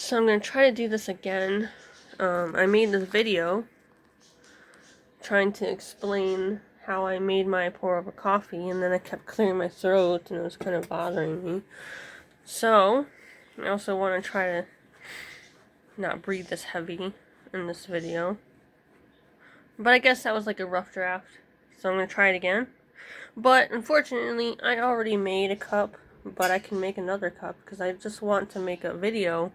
So I'm going to try to do this again. I made this video trying to explain how I made my pour over coffee, and then I kept clearing my throat and it was kind of bothering me. So I also want to try to not breathe this heavy in this video. But I guess that was like a rough draft, so I'm going to try it again. But unfortunately, I already made a cup, but I can make another cup because I just want to make a video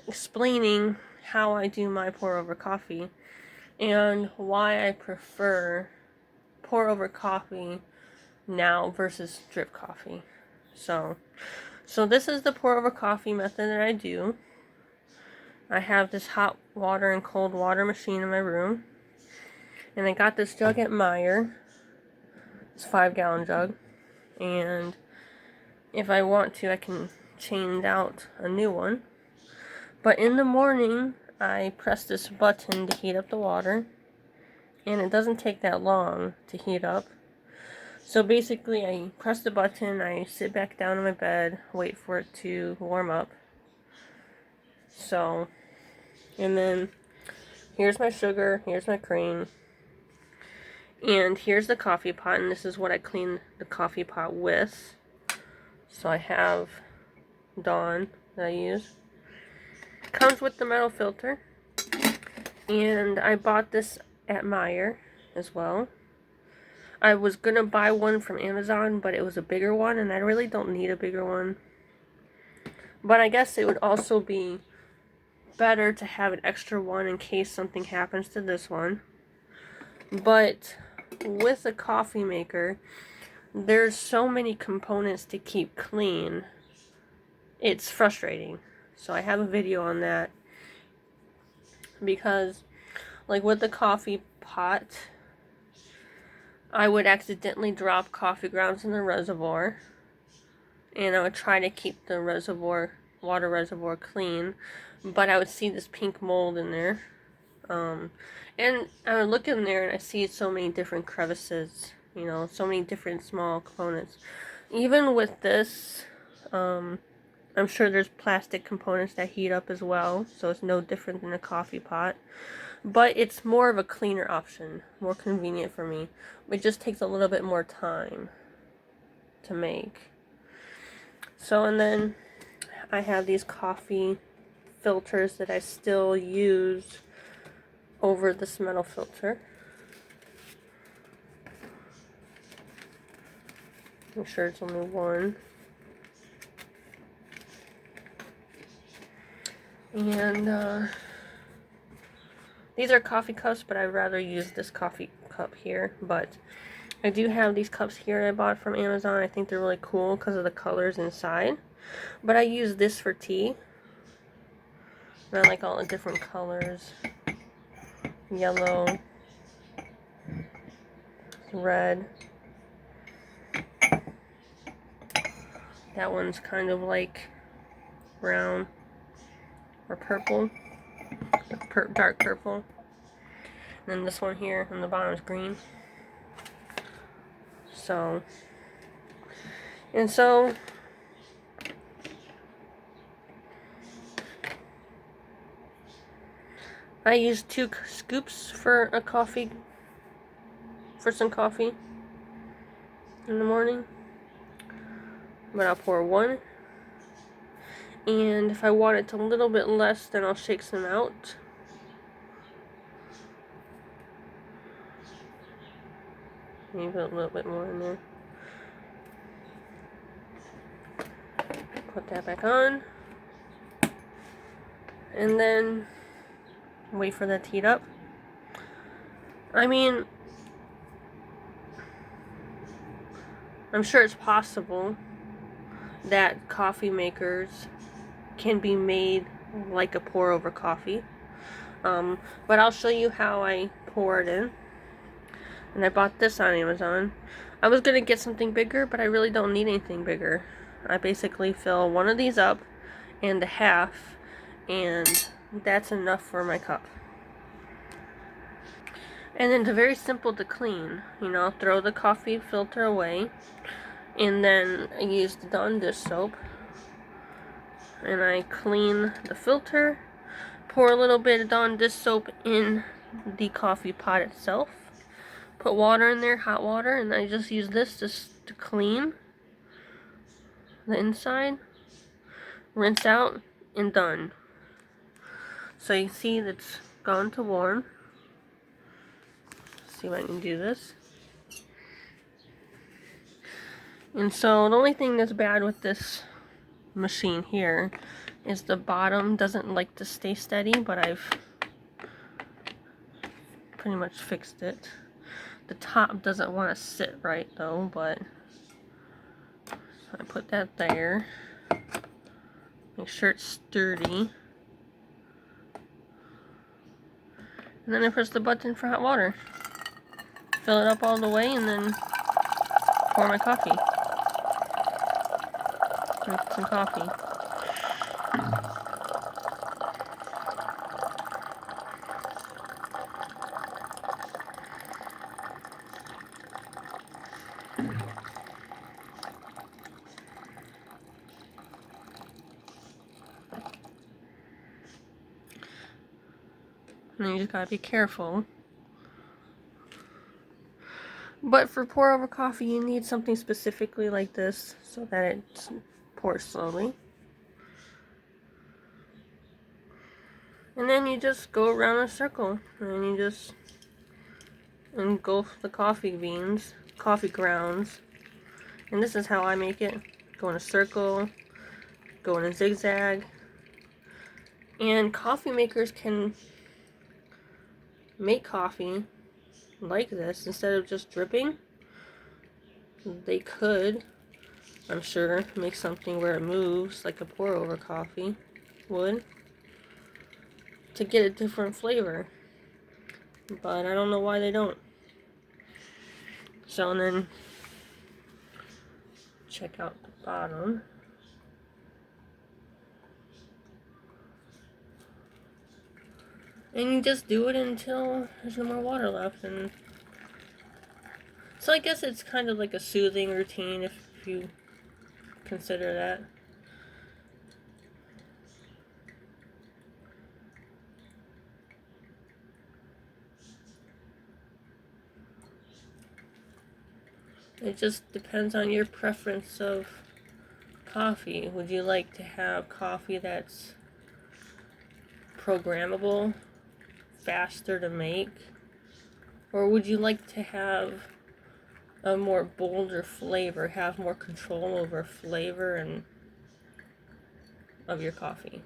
explaining how I do my pour over coffee and why I prefer pour over coffee now versus drip coffee. So this is the pour over coffee method that I do. I have this hot water and cold water machine in my room, and I got this jug at Meijer. It's a 5-gallon jug, and if I want to, I can change out a new one. But in the morning, I press this button to heat up the water, and it doesn't take that long to heat up. So basically, I press the button, I sit back down in my bed, wait for it to warm up. So, and then here's my sugar, here's my cream, and here's the coffee pot, and this is what I clean the coffee pot with. So I have Dawn that I use. It comes with the metal filter, and I bought this at Meijer as well. I was gonna buy one from Amazon, but it was a bigger one, and I really don't need a bigger one. But I guess it would also be better to have an extra one in case something happens to this one. But with a coffee maker, there's so many components to keep clean. It's frustrating. So I have a video on that. Because, like with the coffee pot, I would accidentally drop coffee grounds in the reservoir, and I would try to keep the water reservoir clean, but I would see this pink mold in there. And I would look in there and I see so many different crevices, so many different small components. Even with this, I'm sure there's plastic components that heat up as well, so it's no different than a coffee pot. But it's more of a cleaner option, more convenient for me. It just takes a little bit more time to make. So, and then I have these coffee filters that I still use over this metal filter. Make sure it's only one. And these are coffee cups, but I'd rather use this coffee cup here. But I do have these cups here I bought from Amazon. I think they're really cool because of the colors inside. But I use this for tea. And I like all the different colors. Yellow, red. That one's kind of like brown or purple, dark purple. And then this one here on the bottom is green. So I use 2 scoops for some coffee in the morning. But I'll pour 1. And if I want it a little bit less, then I'll shake some out. Maybe put a little bit more in there. Put that back on. And then wait for that to heat up. I mean, I'm sure it's possible that coffee makers can be made like a pour over coffee. But I'll show you how I pour it in. And I bought this on Amazon. I was going to get something bigger, but I really don't need anything bigger. I basically fill one of these up and a half, and that's enough for my cup. And then it's very simple to clean. I'll throw the coffee filter away, and then I use the Dawn dish soap. and I clean the filter, pour a little bit of Dawn dish soap in the coffee pot itself, put water in there, hot water, and I just use this just to clean the inside, rinse out, and done. So you see that's gone to warm. See if I can do this. And so the only thing that's bad with this machine here is the bottom doesn't like to stay steady, but I've pretty much fixed it. The top doesn't want to sit right though, but I put that there. Make sure it's sturdy. And then I press the button for hot water. Fill it up all the way and then pour my coffee. Make some coffee. And you just gotta be careful. But for pour over coffee, you need something specifically like this so that it pours slowly. And then you just go around a circle and you just engulf the coffee beans, coffee grounds. And this is how I make it. Go in a circle, go in a zigzag. And coffee makers can make coffee like this instead of just dripping. They could, I'm sure, make something where it moves like a pour over coffee would to get a different flavor, but I don't know why they don't. So, and then check out the bottom. And you just do it until there's no more water left. And so I guess it's kind of like a soothing routine if you consider that. It just depends on your preference of coffee. Would you like to have coffee that's programmable, faster to make? Or would you like to have a more bolder flavor, have more control over flavor and of your coffee?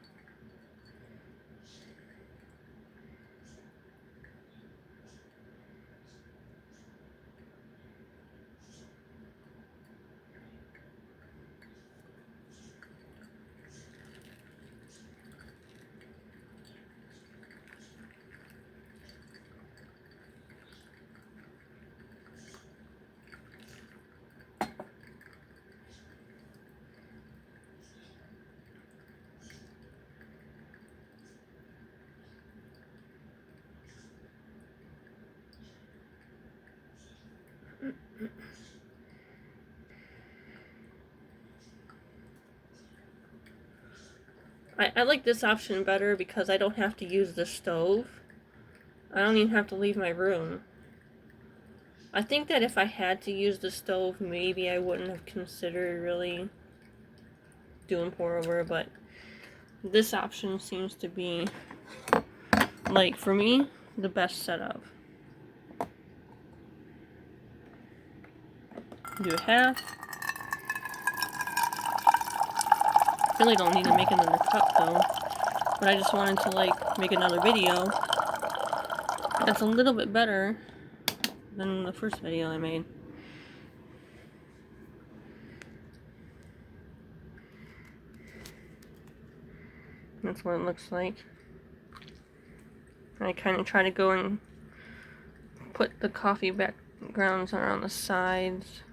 I like this option better because I don't have to use the stove. I don't even have to leave my room. I think that if I had to use the stove, maybe I wouldn't have considered really doing pour over, but this option seems to be, like, for me, the best setup. Do half. Really don't need to make another cup though, but I just wanted to like make another video that's a little bit better than the first video I made. That's what it looks like. I kind of try to go and put the coffee backgrounds around the sides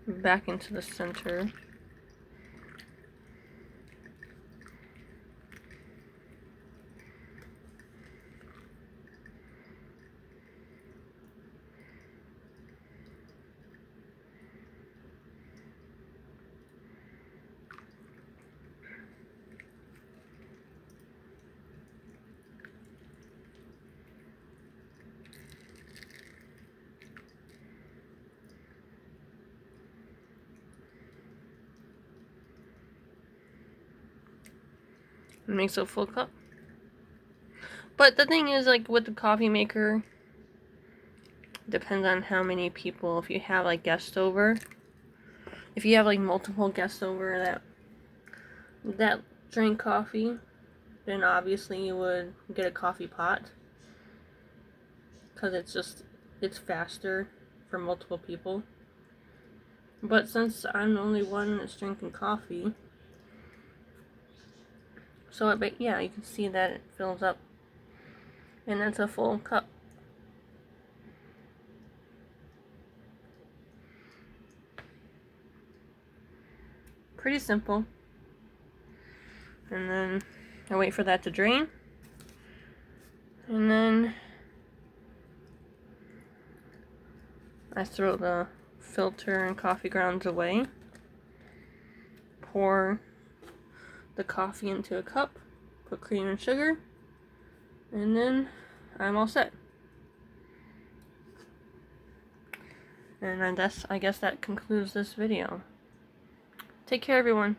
back into the center. It makes a full cup. But the thing is, like with the coffee maker, depends on how many people. If you have like guests over, if you have like multiple guests over that drink coffee, then obviously you would get a coffee pot, because it's faster for multiple people. But since I'm the only one that's drinking coffee, so yeah, you can see that it fills up, and that's a full cup. Pretty simple. And then I wait for that to drain, and then I throw the filter and coffee grounds away, pour the coffee into a cup, put cream and sugar, and then I'm all set. And I guess that concludes this video. Take care, everyone.